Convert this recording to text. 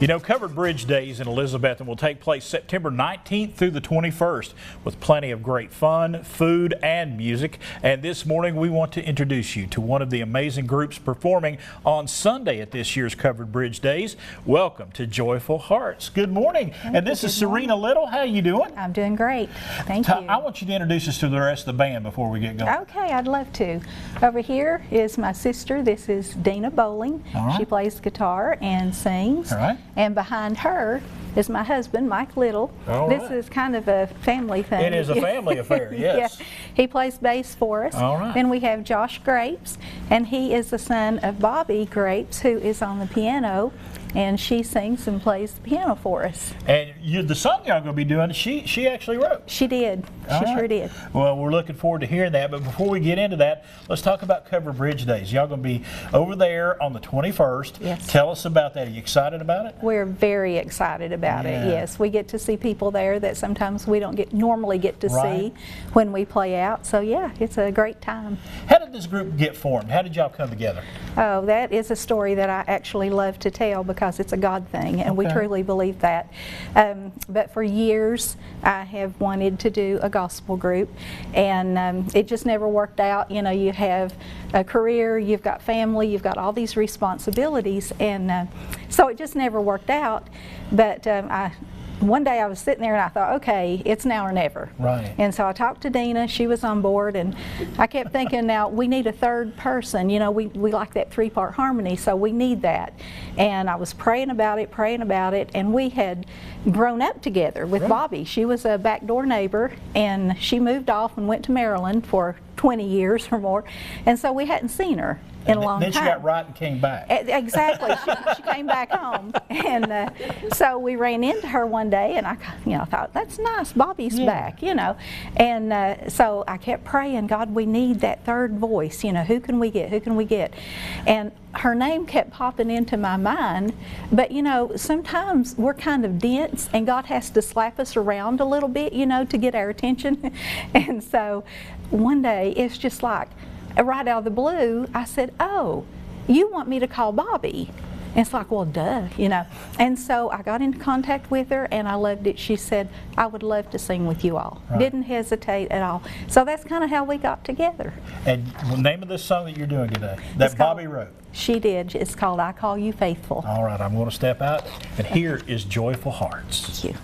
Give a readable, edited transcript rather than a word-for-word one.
You know, Covered Bridge Days in Elizabethton will take place September 19th through the 21st with plenty of great fun, food, and music. And this morning we want to introduce you to one of the amazing groups performing on Sunday at this year's Covered Bridge Days. Welcome to Joyful Hearts. Good morning. And this is Serena Little. How you doing? I'm doing great. Thank you. I want you to introduce us to the rest of the band before we get going. Okay, I'd love to. Over here is my sister. This is Dina Bowling. Right. She plays guitar and sings. All right. And behind her is my husband, Mike Little. All this right. is kind of a family thing. It is a family affair, yes. Yeah. He plays bass for us. All right. Then we have Josh Grapes, and he is the son of Bobby Grapes, who is on the piano, and she sings and plays the piano for us. And the song y'all going to be doing, she actually wrote. She did. All She right. sure did. Well, we're looking forward to hearing that. But before we get into that, let's talk about Covered Bridge Days. Y'all going to be over there on the 21st. Yes. Tell us about that. Are you excited about it? We're very excited about Yeah. it. Yes, we get to see people there that sometimes we don't normally get to Right. see when we play out. So yeah, it's a great time. How did this group get formed? How did y'all come together? Oh, that is a story that I actually love to tell because it's a God thing, and we Okay. truly believe that. But for years, I have wanted to do a gospel group, and it just never worked out. You know, you have a career, you've got family, you've got all these responsibilities, and so it just never worked out. But one day I was sitting there and I thought, okay, it's now or never. Right. And so I talked to Dina, she was on board, and I kept thinking, now we need a third person. You know, we like that three-part harmony, so we need that. And I was praying about it, and we had grown up together with Right. Bobby. She was a backdoor neighbor, and she moved off and went to Maryland for 20 years or more, and so we hadn't seen her in a long time. Then she got right and came back. Exactly. She came back home, and so we ran into her one day, and I thought, that's nice, Bobby's back, and so I kept praying, God, we need that third voice. Who can we get? And her name kept popping into my mind, but sometimes we're kind of dense, and God has to slap us around a little bit, to get our attention. And so one day it's just like, right out of the blue, I said, oh, you want me to call Bobby? And it's like, well, duh, And so I got into contact with her, and I loved it. She said, I would love to sing with you all. Right. Didn't hesitate at all. So that's kind of how we got together. And the name of this song that you're doing today, that Bobby wrote. She did. It's called I Call You Faithful. All right, I'm going to step out, and here is Joyful Hearts. Thank you.